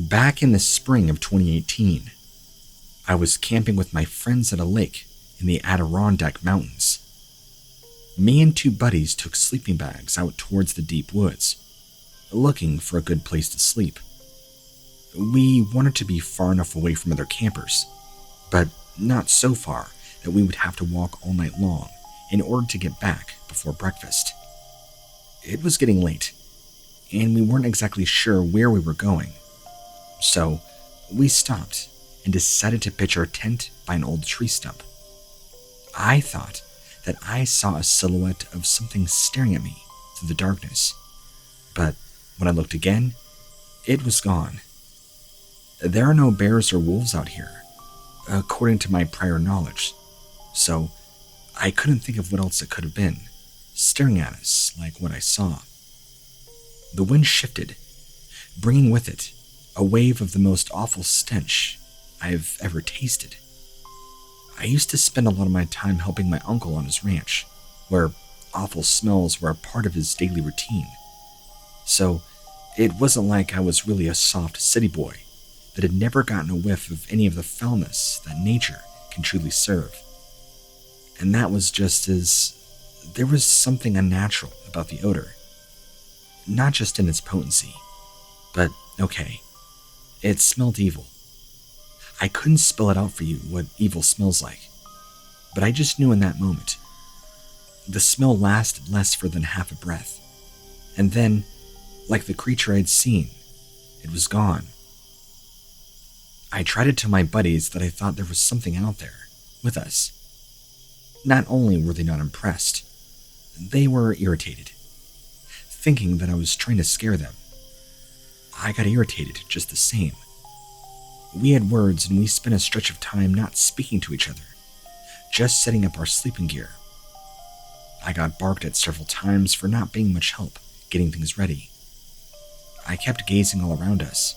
Back in the spring of 2018, I was camping with my friends at a lake in the Adirondack Mountains. Me and two buddies took sleeping bags out towards the deep woods, looking for a good place to sleep. We wanted to be far enough away from other campers, but not so far that we would have to walk all night long in order to get back before breakfast. It was getting late, and we weren't exactly sure where we were going, so we stopped and decided to pitch our tent by an old tree stump. I thought that I saw a silhouette of something staring at me through the darkness, but when I looked again, it was gone. There are no bears or wolves out here, according to my prior knowledge, so I couldn't think of what else it could have been, staring at us like what I saw. The wind shifted, bringing with it a wave of the most awful stench I've ever tasted. I used to spend a lot of my time helping my uncle on his ranch, where awful smells were a part of his daily routine. So it wasn't like I was really a soft city boy that had never gotten a whiff of any of the foulness that nature can truly serve. And that was just as there was something unnatural about the odor. Not just in its potency, but okay, it smelled evil. I couldn't spell it out for you what evil smells like, but I just knew in that moment. The smell lasted less for than half a breath, and then, like the creature I'd seen, it was gone. I tried to tell my buddies that I thought there was something out there with us. Not only were they not impressed, they were irritated, thinking that I was trying to scare them. I got irritated just the same. We had words and we spent a stretch of time not speaking to each other, just setting up our sleeping gear. I got barked at several times for not being much help getting things ready. I kept gazing all around us.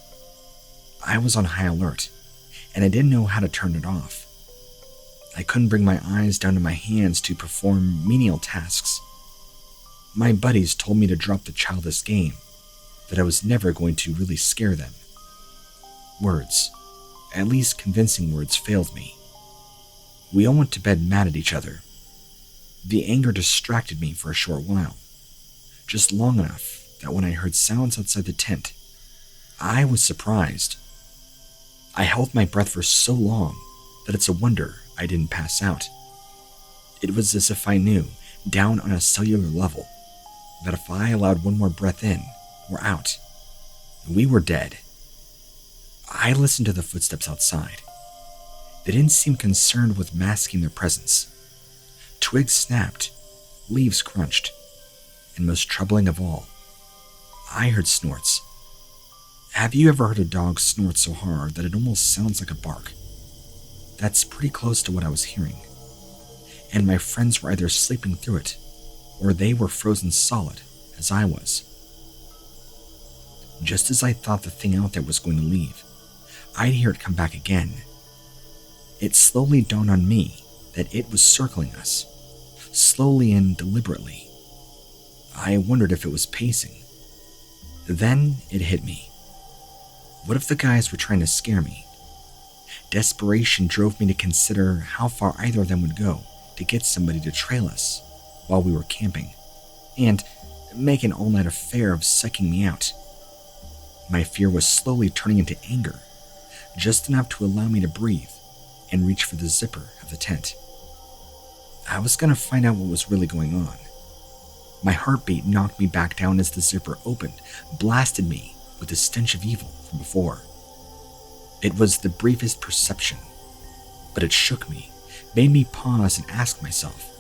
I was on high alert, and I didn't know how to turn it off. I couldn't bring my eyes down to my hands to perform menial tasks. My buddies told me to drop the childish game, that I was never going to really scare them. Words, at least convincing words, failed me. We all went to bed mad at each other. The anger distracted me for a short while, just long enough that when I heard sounds outside the tent, I was surprised. I held my breath for so long that it's a wonder I didn't pass out. It was as if I knew, down on a cellular level, that if I allowed one more breath in or out, we were dead. I listened to the footsteps outside. They didn't seem concerned with masking their presence. Twigs snapped, leaves crunched, and most troubling of all, I heard snorts. Have you ever heard a dog snort so hard that it almost sounds like a bark? That's pretty close to what I was hearing. And my friends were either sleeping through it, or they were frozen solid, as I was. Just as I thought the thing out there was going to leave, I'd hear it come back again. It slowly dawned on me that it was circling us, slowly and deliberately. I wondered if it was pacing. Then it hit me. What if the guys were trying to scare me? Desperation drove me to consider how far either of them would go to get somebody to trail us while we were camping, and make an all-night affair of sucking me out. My fear was slowly turning into anger, just enough to allow me to breathe and reach for the zipper of the tent. I was going to find out what was really going on. My heartbeat knocked me back down as the zipper opened, blasted me with the stench of evil from before. It was the briefest perception, but it shook me, made me pause and ask myself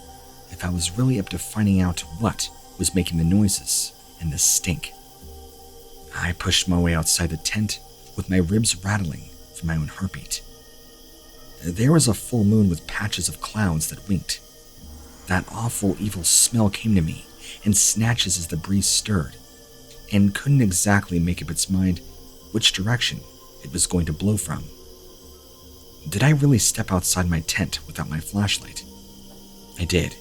if I was really up to finding out what was making the noises and the stink. I pushed my way outside the tent with my ribs rattling from my own heartbeat. There was a full moon with patches of clouds that winked. That awful evil smell came to me in snatches as the breeze stirred, and couldn't exactly make up its mind which direction it was going to blow from. Did I really step outside my tent without my flashlight? I did,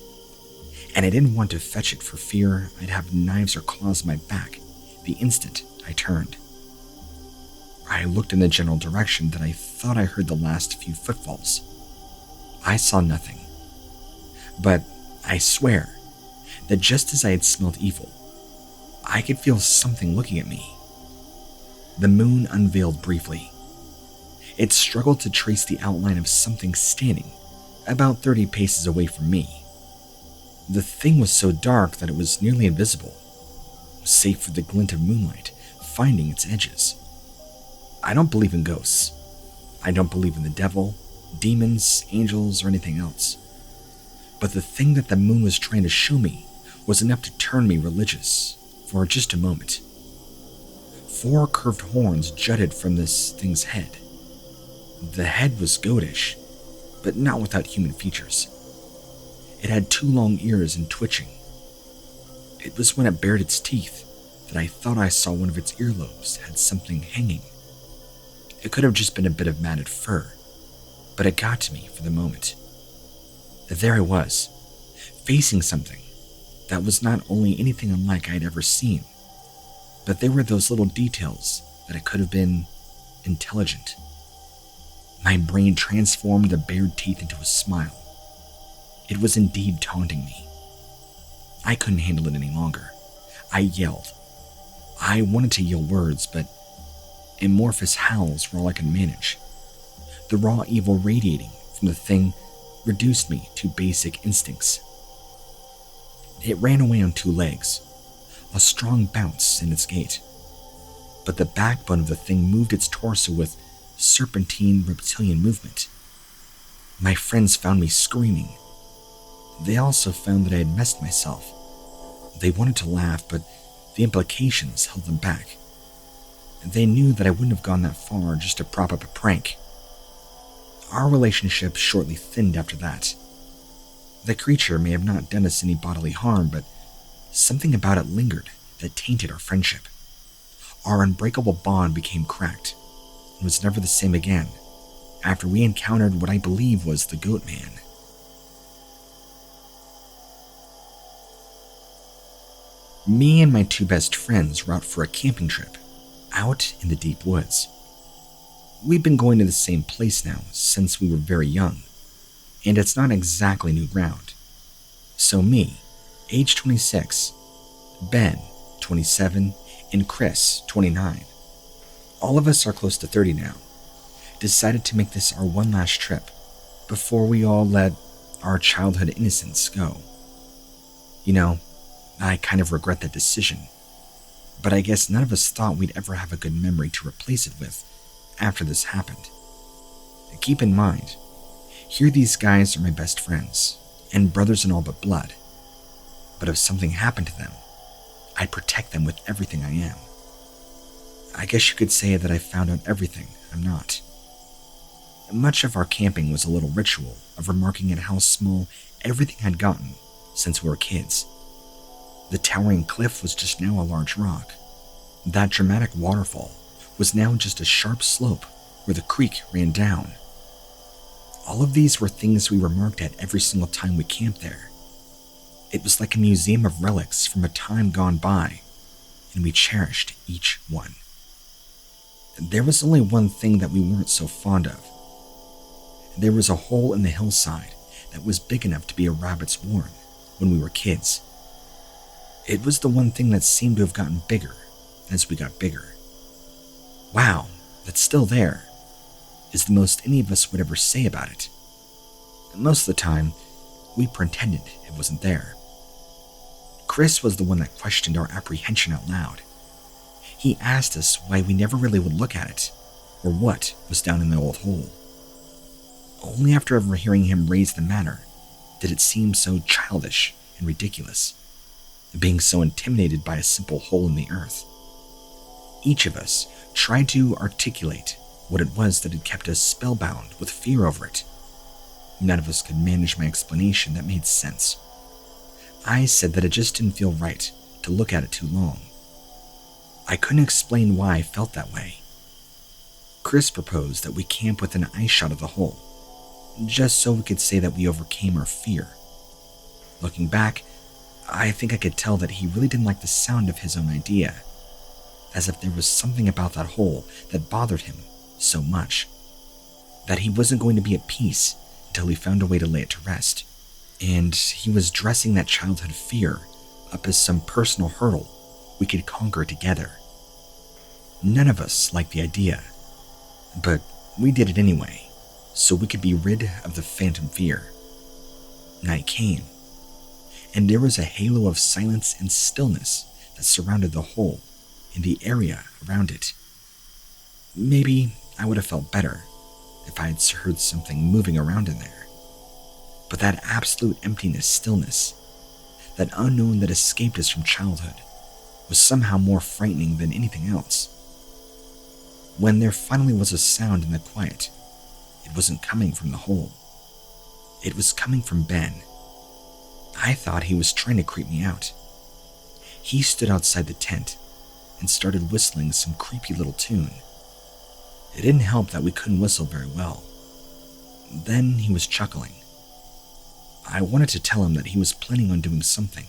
and I didn't want to fetch it for fear I'd have knives or claws in my back the instant I turned. I looked in the general direction that I thought I heard the last few footfalls. I saw nothing. But I swear that just as I had smelled evil, I could feel something looking at me. The moon unveiled briefly. It struggled to trace the outline of something standing about 30 paces away from me. The thing was so dark that it was nearly invisible, save for the glint of moonlight finding its edges. I don't believe in ghosts. I don't believe in the devil, demons, angels, or anything else. But the thing that the moon was trying to show me was enough to turn me religious for just a moment. 4 curved horns jutted from this thing's head. The head was goatish, but not without human features. It had 2 long ears and twitching. It was when it bared its teeth that I thought I saw one of its earlobes had something hanging. It could have just been a bit of matted fur, but it got to me for the moment. There I was, facing something that was not only anything unlike I'd ever seen, but there were those little details that it could have been intelligent. My brain transformed the bared teeth into a smile. It was indeed taunting me. I couldn't handle it any longer. I yelled. I wanted to yell words, but amorphous howls were all I could manage. The raw evil radiating from the thing reduced me to basic instincts. It ran away on 2 legs, a strong bounce in its gait, but the backbone of the thing moved its torso with serpentine reptilian movement. My friends found me screaming. They also found that I had messed myself. They wanted to laugh, but the implications held them back. They knew that I wouldn't have gone that far just to prop up a prank. Our relationship shortly thinned after that. The creature may have not done us any bodily harm, but something about it lingered that tainted our friendship. Our unbreakable bond became cracked and was never the same again after we encountered what I believe was the Goat Man. Me and my 2 best friends were out for a camping trip, out in the deep woods. We'd been going to the same place now since we were very young, and it's not exactly new ground. So me, age 26, Ben, 27, and Chris, 29, all of us are close to 30 now, decided to make this our one last trip before we all let our childhood innocence go. You know, I kind of regret that decision, but I guess none of us thought we'd ever have a good memory to replace it with after this happened. Keep in mind, here these guys are my best friends, and brothers in all but blood, but if something happened to them, I'd protect them with everything I am. I guess you could say that I found out everything I'm not. Much of our camping was a little ritual of remarking at how small everything had gotten since we were kids. The towering cliff was just now a large rock. That dramatic waterfall was now just a sharp slope where the creek ran down. All of these were things we remarked at every single time we camped there. It was like a museum of relics from a time gone by, and we cherished each one. There was only one thing that we weren't so fond of. There was a hole in the hillside that was big enough to be a rabbit's warren when we were kids. It was the one thing that seemed to have gotten bigger as we got bigger. Wow, that's still there, is the most any of us would ever say about it. Most of the time, we pretended it wasn't there. Chris was the one that questioned our apprehension out loud. He asked us why we never really would look at it, or what was down in the old hole. Only after ever hearing him raise the matter did it seem so childish and ridiculous, being so intimidated by a simple hole in the earth. Each of us tried to articulate what it was that had kept us spellbound with fear over it. None of us could manage my explanation that made sense. I said that it just didn't feel right to look at it too long. I couldn't explain why I felt that way. Chris proposed that we camp within eye shot of the hole, just so we could say that we overcame our fear. Looking back, I think I could tell that he really didn't like the sound of his own idea. as if there was something about that hole that bothered him so much that he wasn't going to be at peace until he found a way to lay it to rest. And he was dressing that childhood fear up as some personal hurdle we could conquer together. None of us liked the idea, but we did it anyway, so we could be rid of the phantom fear. Night came, and there was a halo of silence and stillness that surrounded the hole and the area around it. Maybe I would have felt better if I had heard something moving around in there. But that absolute emptiness, stillness, that unknown that escaped us from childhood, was somehow more frightening than anything else. When there finally was a sound in the quiet, it wasn't coming from the hole. It was coming from Ben. I thought he was trying to creep me out. He stood outside the tent and started whistling some creepy little tune. It didn't help that we couldn't whistle very well. Then he was chuckling. I wanted to tell him that he was planning on doing something,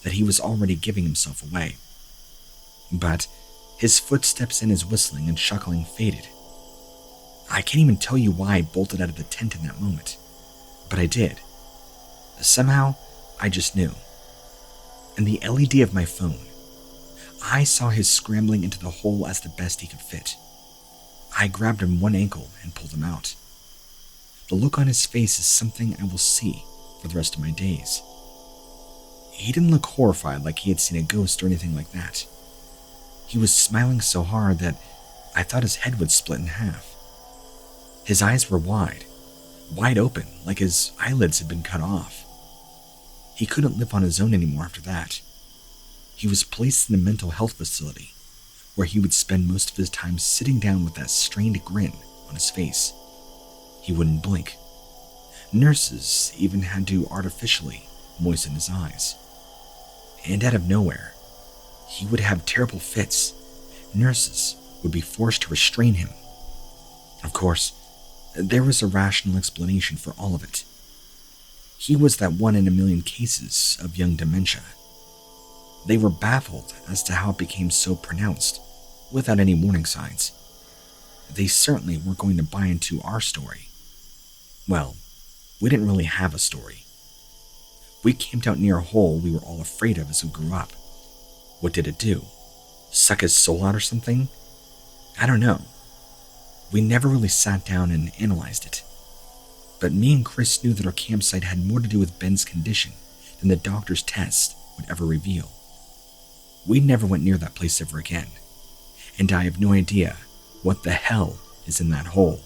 that he was already giving himself away. But his footsteps and his whistling and chuckling faded. I can't even tell you why I bolted out of the tent in that moment, but I did. Somehow, I just knew. And the LED of my phone, I saw his scrambling into the hole as the best he could fit. I grabbed him one ankle and pulled him out. The look on his face is something I will see for the rest of my days. He didn't look horrified like he had seen a ghost or anything like that. He was smiling so hard that I thought his head would split in half. His eyes were wide open, like his eyelids had been cut off. He couldn't live on his own anymore after that. He was placed in a mental health facility, where he would spend most of his time sitting down with that strained grin on his face. He wouldn't blink. Nurses even had to artificially moisten his eyes. And out of nowhere, he would have terrible fits. Nurses would be forced to restrain him. Of course, there was a rational explanation for all of it. He was that 1 in a million cases of young dementia. They were baffled as to how it became so pronounced, without any warning signs. They certainly weren't going to buy into our story. Well, we didn't really have a story. We camped out near a hole we were all afraid of as we grew up. What did it do? Suck his soul out or something? I don't know. We never really sat down and analyzed it. But me and Chris knew that our campsite had more to do with Ben's condition than the doctor's test would ever reveal. We never went near that place ever again, and I have no idea what the hell is in that hole.